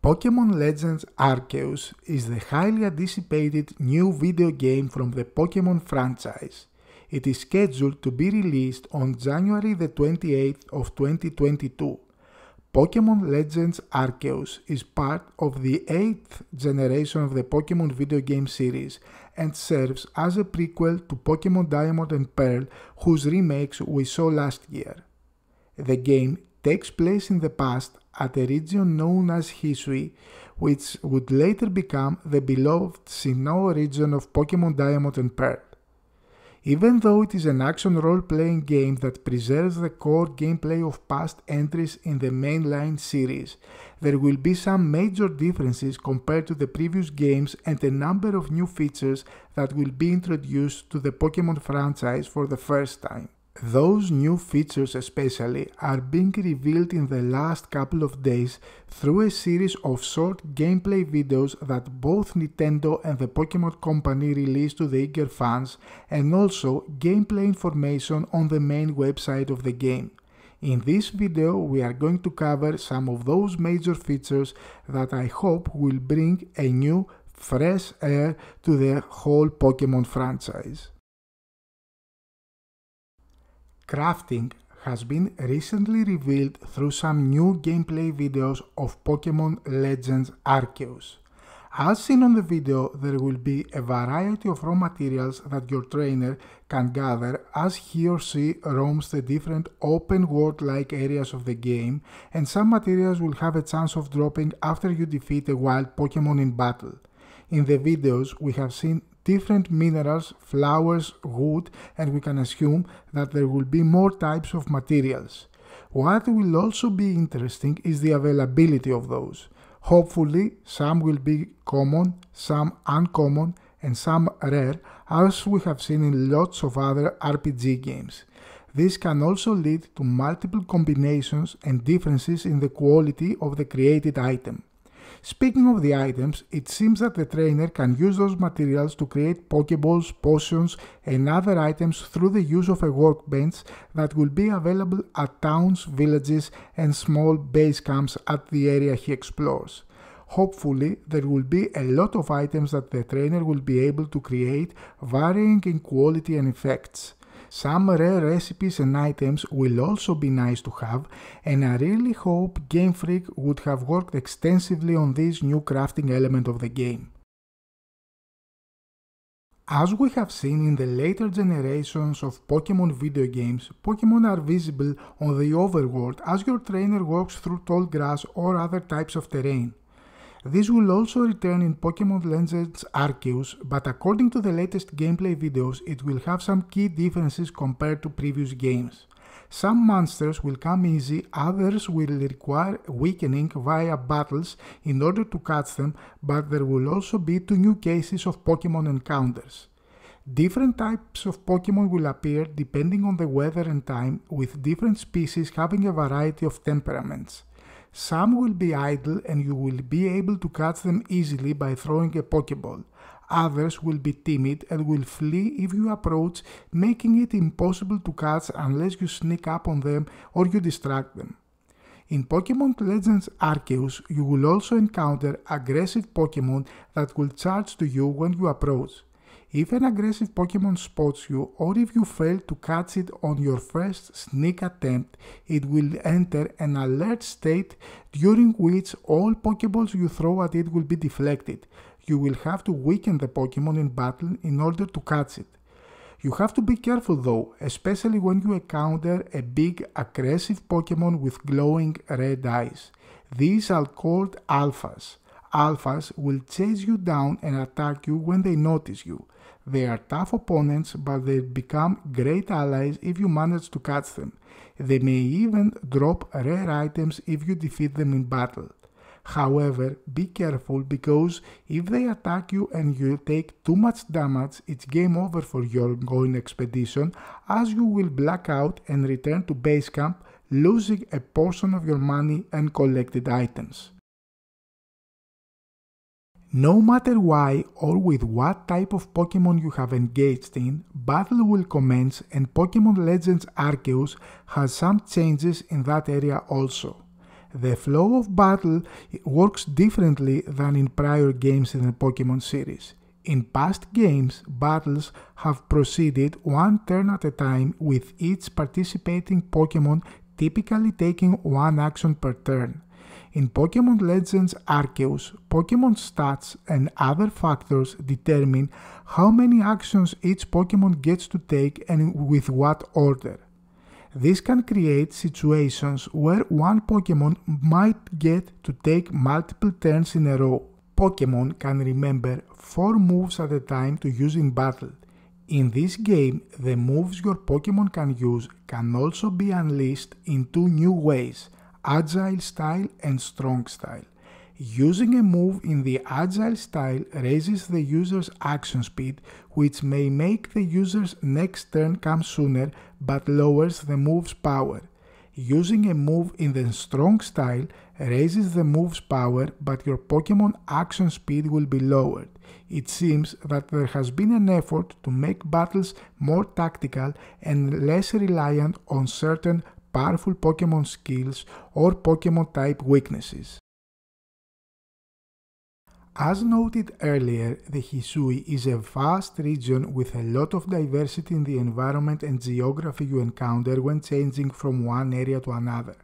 Pokémon Legends Arceus is the highly anticipated new video game from the Pokémon franchise. It is scheduled to be released on January the 28th of 2022. Pokémon Legends Arceus is part of the 8th generation of the Pokémon video game series and serves as a prequel to Pokémon Diamond and Pearl, whose remakes we saw last year. The game takes place in the past at a region known as Hisui, which would later become the beloved Sinnoh region of Pokémon Diamond and Pearl. Even though it is an action role-playing game that preserves the core gameplay of past entries in the mainline series, there will be some major differences compared to the previous games and a number of new features that will be introduced to the Pokémon franchise for the first time. Those new features especially are being revealed in the last couple of days through a series of short gameplay videos that both Nintendo and the Pokémon Company released to the eager fans, and also gameplay information on the main website of the game. In this video we are going to cover some of those major features that I hope will bring a new, fresh air to the whole Pokémon franchise. Crafting has been recently revealed through some new gameplay videos of Pokémon Legends Arceus. As seen on the video, there will be a variety of raw materials that your trainer can gather as he or she roams the different open world-like areas of the game, and some materials will have a chance of dropping after you defeat a wild Pokémon in battle. In the videos, we have seen different minerals, flowers, wood, and we can assume that there will be more types of materials. What will also be interesting is the availability of those. Hopefully, some will be common, some uncommon, and some rare, as we have seen in lots of other RPG games. This can also lead to multiple combinations and differences in the quality of the created item. Speaking of the items, it seems that the trainer can use those materials to create Pokeballs, potions, and other items through the use of a workbench that will be available at towns, villages, and small base camps at the area he explores. Hopefully, there will be a lot of items that the trainer will be able to create, varying in quality and effects. Some rare recipes and items will also be nice to have, and I really hope Game Freak would have worked extensively on this new crafting element of the game. As we have seen in the later generations of Pokémon video games, Pokémon are visible on the overworld as your trainer walks through tall grass or other types of terrain. This will also return in Pokémon Legends Arceus, but according to the latest gameplay videos, it will have some key differences compared to previous games. Some monsters will come easy, others will require weakening via battles in order to catch them, but there will also be 2 new cases of Pokémon encounters. Different types of Pokémon will appear depending on the weather and time, with different species having a variety of temperaments. Some will be idle and you will be able to catch them easily by throwing a Pokéball. Others will be timid and will flee if you approach, making it impossible to catch unless you sneak up on them or you distract them. In Pokémon Legends Arceus, you will also encounter aggressive Pokémon that will charge to you when you approach. If an aggressive Pokémon spots you, or if you fail to catch it on your first sneak attempt, it will enter an alert state during which all Pokéballs you throw at it will be deflected. You will have to weaken the Pokémon in battle in order to catch it. You have to be careful though, especially when you encounter a big aggressive Pokémon with glowing red eyes. These are called Alphas. Alphas will chase you down and attack you when they notice you. They are tough opponents, but they become great allies if you manage to catch them. They may even drop rare items if you defeat them in battle. However, be careful because if they attack you and you take too much damage, it's game over for your ongoing expedition, as you will black out and return to base camp, losing a portion of your money and collected items. No matter why or with what type of Pokémon you have engaged in, battle will commence, and Pokémon Legends Arceus has some changes in that area also. The flow of battle works differently than in prior games in the Pokemon series. In past games, battles have proceeded one turn at a time, with each participating Pokemon typically taking one action per turn. In Pokemon Legends Arceus, Pokemon stats and other factors determine how many actions each Pokemon gets to take and with what order. This can create situations where one Pokemon might get to take multiple turns in a row. Pokemon can remember 4 moves at a time to use in battle. In this game, the moves your Pokemon can use can also be unleashed in 2 new ways: Agile style and Strong style. Using a move in the Agile style raises the user's action speed, which may make the user's next turn come sooner but lowers the move's power. Using a move in the Strong style raises the move's power, but your Pokemon action speed will be lowered. It seems that there has been an effort to make battles more tactical and less reliant on certain powerful Pokemon skills or Pokemon type weaknesses. As noted earlier, the Hisui is a vast region with a lot of diversity in the environment and geography you encounter when changing from one area to another.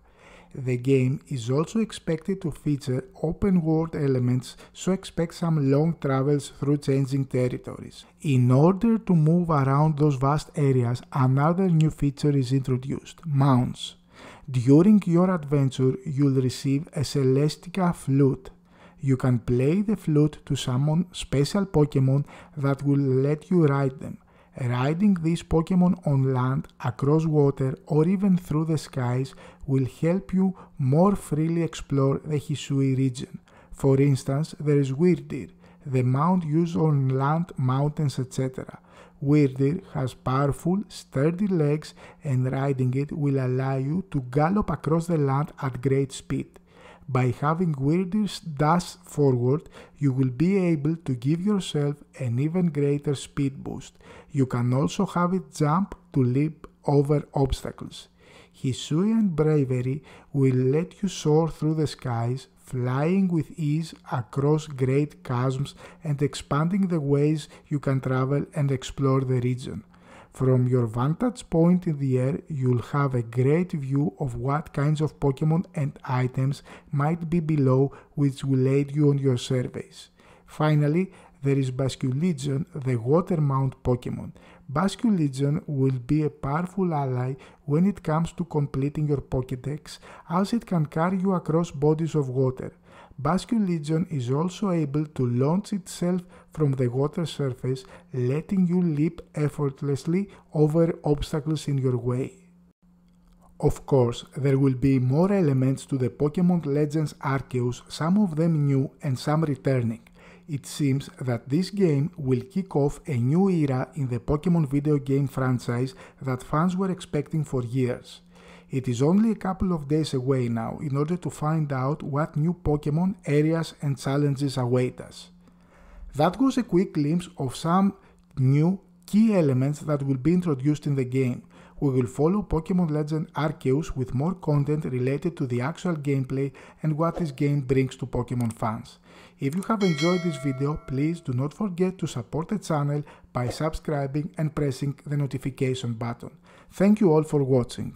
The game is also expected to feature open world elements, so expect some long travels through changing territories. In order to move around those vast areas, another new feature is introduced: mounts. During your adventure, you'll receive a Celestica flute. You can play the flute to summon special Pokemon that will let you ride them. Riding these Pokemon on land, across water, or even through the skies will help you more freely explore the Hisui region. For instance, there is Wyrdeer, the mount used on land, mountains, etc. Wyrdeer has powerful, sturdy legs, and riding it will allow you to gallop across the land at great speed. By having Wyrdeer's dash forward, you will be able to give yourself an even greater speed boost. You can also have it jump to leap over obstacles. Hisuian Bravery will let you soar through the skies, flying with ease across great chasms and expanding the ways you can travel and explore the region. From your vantage point in the air, you'll have a great view of what kinds of Pokemon and items might be below, which will aid you on your surveys. Finally, there is Basculegion, the water mount Pokemon. Basculegion will be a powerful ally when it comes to completing your Pokédex, as it can carry you across bodies of water. Basculegion is also able to launch itself from the water surface, letting you leap effortlessly over obstacles in your way. Of course, there will be more elements to the Pokemon Legends Arceus, some of them new and some returning. It seems that this game will kick off a new era in the Pokemon video game franchise that fans were expecting for years. It is only a couple of days away now in order to find out what new Pokemon, areas and challenges await us. That was a quick glimpse of some new key elements that will be introduced in the game. We will follow Pokemon Legends Arceus with more content related to the actual gameplay and what this game brings to Pokemon fans. If you have enjoyed this video, please do not forget to support the channel by subscribing and pressing the notification button. Thank you all for watching.